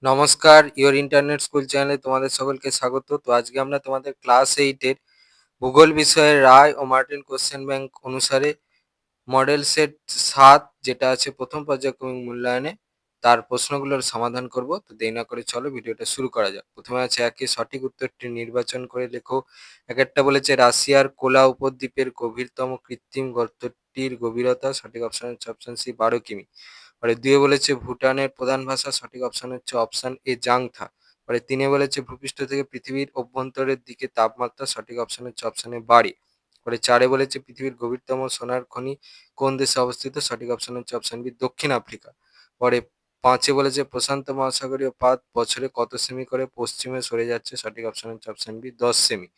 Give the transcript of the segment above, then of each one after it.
নমস্কার, your internet school চ্যানেলে তোমাদের সকলকে স্বাগত। তো আজকে আমরা তোমাদের ক্লাস 8 এর ভূগোল বিষয়ের রায় ও মার্টিন কোশ্চেন ব্যাংক অনুসারে মডেল সেট 7 যেটা আছে প্রথম পর্যায়ক্রমিক মূল্যায়নে তার প্রশ্নগুলোর সমাধান করব। তো দেরি না করে চলো ভিডিওটা শুরু করা যাক। প্রথমে আছে একে সঠিক উত্তরটি নির্বাচন করে লেখো। একটা বলেছে রাশিয়ার কোলা উপদ্বীপের গভীরতম কৃত্রিম গর্তটির গভীরতা, সঠিক অপশন হচ্ছে অপশন সি 12 কিমি। পরে 2 বলেছে ভুটানের প্রধান ভাষা, সঠিক অপশন হচ্ছে অপশন এ জাংথা। পরে 3 বলেছে ভূপৃষ্ঠ থেকে পৃথিবীর অভ্যন্তরের দিকে তাপমাত্রা, সঠিক অপশন হচ্ছে অপশন এ বাড়ি। পরে 4 বলেছে পৃথিবীর গভীরতম সোনার খনি কোন দেশে অবস্থিত, সঠিক অপশন হচ্ছে অপশন বি দক্ষিণ আফ্রিকা। পরে 5 বলেছে প্রশান্ত মহাসাগরীয় পাত বছরে কত সেমি করে পশ্চিমে সরে যাচ্ছে, সঠিক অপশন হচ্ছে অপশন বি 10 সেমি।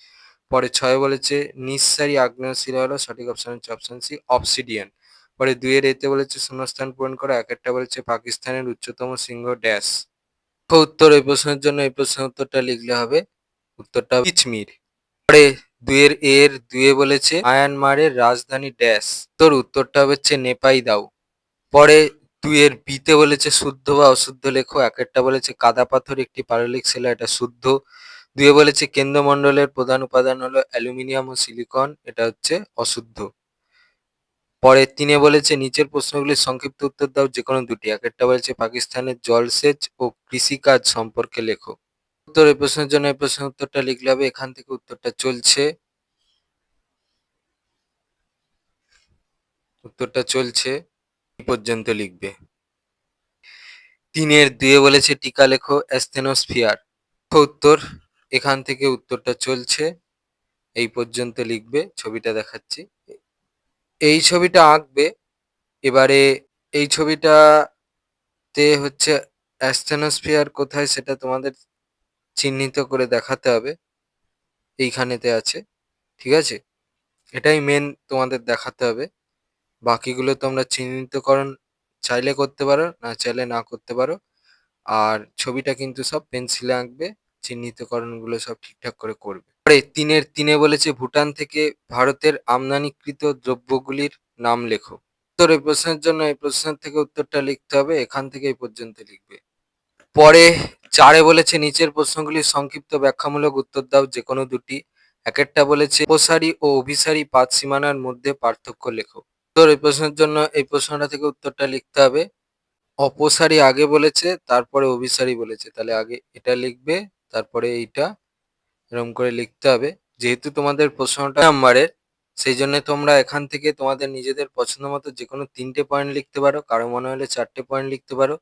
পরে 6 বলেছে নিঃসারী আগ্নেয়শিলা হলো, সঠিক অপশন হচ্ছে অপশন সি অবসিডিয়ান। পরে 2 এতে বলেছে শূন্যস্থান পূরণ করা। একটা বলেছে পাকিস্তানের উচ্চতম শৃঙ্গ ড্যাশ। উত্তর এই প্রশ্নের জন্য এই প্রশ্নের উত্তরটা লিখলে হবে উত্তরটা ইচমির। পরে 2 বলেছে মায়ানমারের রাজধানী ড্যাশ। উত্তরটা হচ্ছে নেপাই দাও। পরে 2 বিতে বলেছে শুদ্ধ বা অশুদ্ধ লেখো। একটা বলেছে কাদা পাথর একটি পাললিক শিলা, এটা শুদ্ধ। 2 বলেছে কেন্দ্রমণ্ডলের প্রধান উপাদান হলো অ্যালুমিনিয়াম ও সিলিকন, এটা হচ্ছে অশুদ্ধ। পরে 3 বলেছে নিচের প্রশ্নগুলির সংক্ষিপ্ত উত্তর দাও যে কোনো দুটি। একটা বলেছে পাকিস্তানের জলসেচ ও কৃষিকাজ সম্পর্কে লেখো। এই প্রশ্নের জন্য এই প্রশ্নের উত্তরটা লিখলে হবে এখান থেকে উত্তরটা চলছে। এই পর্যন্ত লিখবে। 3 বলেছে টিকা লেখো অ্যাসথেনোস্ফিয়ার। উত্তর এখান থেকে উত্তরটা চলছে, এই পর্যন্ত লিখবে। ছবিটা দেখাচ্ছি, এই ছবিটা আঁকবে। এবারে এই ছবিটাতে হচ্ছে অ্যাসথেনোস্ফিয়ার কোথায় সেটা তোমাদের চিহ্নিত করে দেখাতে হবে। এইখানেতে আছে, ঠিক আছে? এটাই মেন তোমাদের দেখাতে হবে। বাকিগুলো তোমরা চিহ্নিতকরণ চাইলে করতে পারো, না চাইলে না করতে পারো। আর ছবিটা কিন্তু সব পেন্সিলে আঁকবে, চিহ্নিতকরণগুলো সব ঠিকঠাক করে করবে। পরে 3 বলেছে ভুটান থেকে ভারতের আমদানিকৃত দ্রব্যগুলির নাম লেখো। এই প্রশ্নের জন্য এই প্রশ্নের থেকে উত্তরটা লিখতে হবে, এখান থেকে এই পর্যন্ত লিখবে। পরে 4 বলেছে নিচের প্রশ্নগুলির সংক্ষিপ্ত ব্যাখ্যামূলক উত্তর দাও যে কোনো দুটি। একটা বলেছে অপসারী ও অভিসারী পাত সীমানার মধ্যে পার্থক্য লেখো। এই প্রশ্নের জন্য এই প্রশ্নটা থেকে উত্তরটা লিখতে হবে। অপসারী আগে বলেছে, তারপরে অভিসারী বলেছে, তাহলে আগে এটা লিখবে, তারপরে এইটা এরকম করে লিখতে হবে। যেহেতু তোমাদের প্রশ্নটা নাম্বারের, সেই জন্য তোমরা এখান থেকে তোমাদের নিজেদের পছন্দ মতো যে কোনো 3টে পয়েন্ট লিখতে পারো, কারো মনে হলে 4টে পয়েন্ট লিখতে পারো।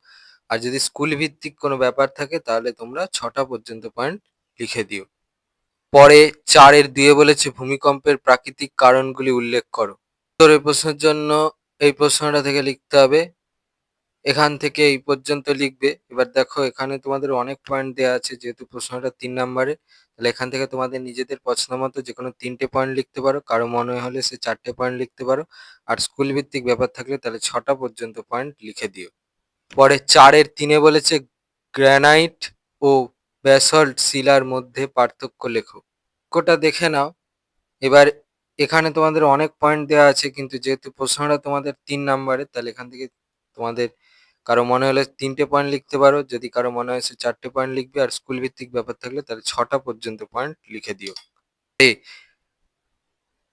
আর যদি স্কুল ভিত্তিক কোনো ব্যাপার থাকে তাহলে তোমরা 6টা পর্যন্ত পয়েন্ট লিখে দিও। পরে 4 বলেছে ভূমিকম্পের প্রাকৃতিক কারণগুলি উল্লেখ করো। এই প্রশ্নের জন্য এই প্রশ্নটা থেকে লিখতে হবে, এখান থেকে এই পর্যন্ত লিখবে। এবার দেখো এখানে তোমাদের অনেক পয়েন্ট দেওয়া আছে, যেহেতু প্রশ্নটা 3 নাম্বারে, তাহলে এখান থেকে তোমাদের নিজেদের পছন্দ মতো যে কোনো 3টে পয়েন্ট লিখতে পারো, কারো মনে হলে সে 4টে পয়েন্ট লিখতে পারো। আর স্কুল ভিত্তিক ব্যাপার থাকলে তাহলে 6টা পর্যন্ত পয়েন্ট লিখে দিও। পরে 4 বলেছে গ্রানাইট ও ব্যাসল্ট শিলার মধ্যে পার্থক্য লেখো। কোটা দেখে নাও। এবার এখানে তোমাদের অনেক পয়েন্ট দেওয়া আছে, কিন্তু যেহেতু প্রশ্নটা তোমাদের 3 নাম্বারে, তাহলে এখান থেকে তোমাদের কারো মনে হলে 3টে পয়েন্ট লিখতে পারো, যদি কারো মনে হয় সে 4টে পয়েন্ট লিখবে। আর স্কুল ভিত্তিক ব্যাপার থাকলে তাহলে 6টা পর্যন্ত পয়েন্ট লিখে দিও।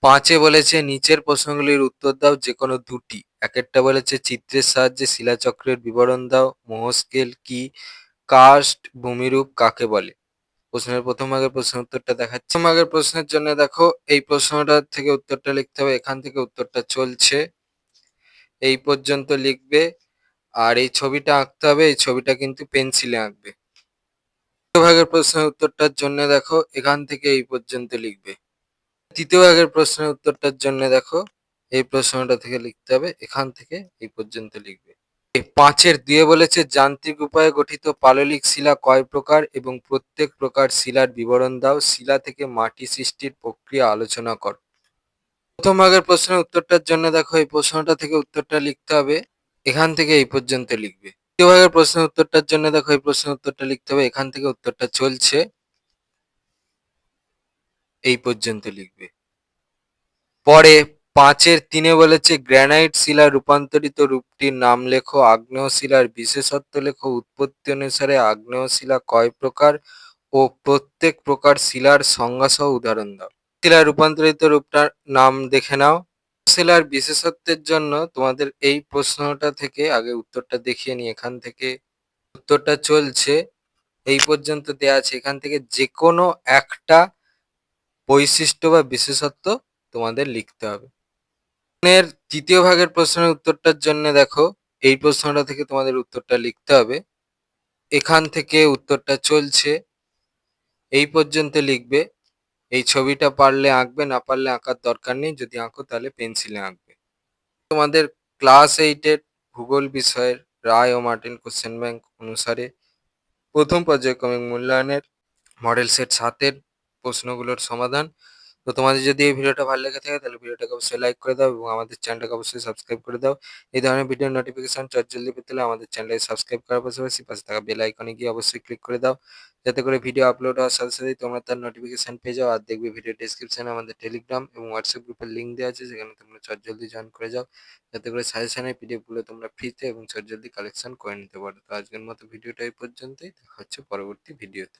5 বলেছে নিচের প্রশ্নগুলির উত্তর দাও যে কোনো দুটি। একটা বলেছে চিত্রের সাহায্যে শিলাচক্রের বিবরণ দাও। মোহস্কেল কি? কার্স্ট ভূমিরূপ কাকে বলে? প্রশ্নের প্রথম ভাগের প্রশ্নের উত্তরটা দেখাচ্ছি। প্রথম ভাগের প্রশ্নের জন্য দেখো এই প্রশ্নটা থেকে উত্তরটা লিখতে হবে, এখান থেকে উত্তরটা চলছে, এই পর্যন্ত লিখবে। আর এই ছবিটা আঁকতে হবে, এই ছবিটা কিন্তু পেন্সিলে আঁকবে। দ্বিতীয় ভাগের প্রশ্নের উত্তরটার জন্য দেখো এখান থেকে এই পর্যন্ত লিখবে। তৃতীয় ভাগের প্রশ্নের উত্তরটার জন্য দেখো এই প্রশ্নটা থেকে লিখতে হবে, এখান থেকে এই পর্যন্ত লিখবে। 5 বলেছে যান্ত্রিক উপায়ে গঠিত পাললিক শিলা কয় প্রকার এবং প্রত্যেক প্রকার শিলার বিবরণ দাও। শিলা থেকে মাটি সৃষ্টির প্রক্রিয়া আলোচনা কর। প্রথম ভাগের প্রশ্নের উত্তরটার জন্য দেখো এই প্রশ্নটা থেকে উত্তরটা লিখতে হবে, এখান থেকে এই পর্যন্ত লিখবে। দ্বিতীয় ভাগের প্রশ্নের উত্তরটার জন্য দেখো এই প্রশ্নের উত্তরটা লিখতে হবে, এখান থেকে উত্তরটা চলছে, এই পর্যন্ত লিখবে। পরে 5-এর 3-এ বলেছে গ্র্যানাইট শিলার রূপান্তরিত রূপটির নাম লেখো, আগ্নেয় শিলার বিশেষত্ব লেখো, উৎপত্তি অনুসারে আগ্নেয় শিলা কয় প্রকার ও প্রত্যেক প্রকার শিলার সংজ্ঞাসহ উদাহরণ দাও। শিলার রূপান্তরিত রূপটার নাম দেখে নাও। শিলার বিশেষত্বের জন্য তোমাদের এই প্রশ্নটা থেকে আগে উত্তরটা দেখিয়ে নিই। এখান থেকে উত্তরটা চলছে, এই পর্যন্ত দেয়া আছে, এখান থেকে যে কোনো একটা বৈশিষ্ট্য বা বিশেষত্ব তোমাদের লিখতে হবে। এর তৃতীয় ভাগের প্রশ্নের উত্তরটার জন্য দেখো, এই প্রশ্নটা থেকে তোমাদের উত্তরটা লিখতে হবে। এখান থেকে উত্তরটা চলছে, এই পর্যন্ত লিখবে। এই ছবিটা পারলে আঁকবে, না পারলে আঁকার দরকার নেই, যদি আঁকো তাহলে পেন্সিলে আঁকবে। তোমাদের ক্লাস 8-এর ভূগোল বিষয়ের রায় ও মার্টিন কোশ্চেন ব্যাংক অনুসারে প্রথম পর্যায়ক্রমিক মূল্যায়নের মডেল সেট 7-এর প্রশ্নগুলোর সমাধান। তো তোমাদের যদি এই ভিডিওটা ভালো লেগে থাকে তাহলে ভিডিওটাকে অবশ্যই লাইক করে দাও এবং আমাদের চ্যানেলটাকে অবশ্যই সাবস্ক্রাইব করে দাও। এই ধরনের ভিডিও নোটিফিকেশন জলদি পেতে হলে আমাদের চ্যানেলটাকে সাবস্ক্রাইব করার পাশাপাশি পাশে থাকা বেল আইকনে গিয়ে অবশ্যই ক্লিক করে দাও, যাতে করে ভিডিও আপলোড হওয়ার সাথে সাথেই তোমরা তার নোটিফিকেশন পেয়ে যাও। আর দেখবে ভিডিও ডেসক্রিপশনে আমাদের টেলিগ্রাম এবং হোয়াটসঅ্যাপ গ্রুপের লিঙ্ক দেওয়া আছে, সেখানে তোমরা জলদি জয়েন করে যাও, যাতে করে সাজেশনের পিডিএফগুলো তোমরা ফ্রিতে এবং জলদি কালেকশন করে নিতে পারো। তো আজকের মতো ভিডিওটা এই পর্যন্তই, দেখা হচ্ছে পরবর্তী ভিডিওতে।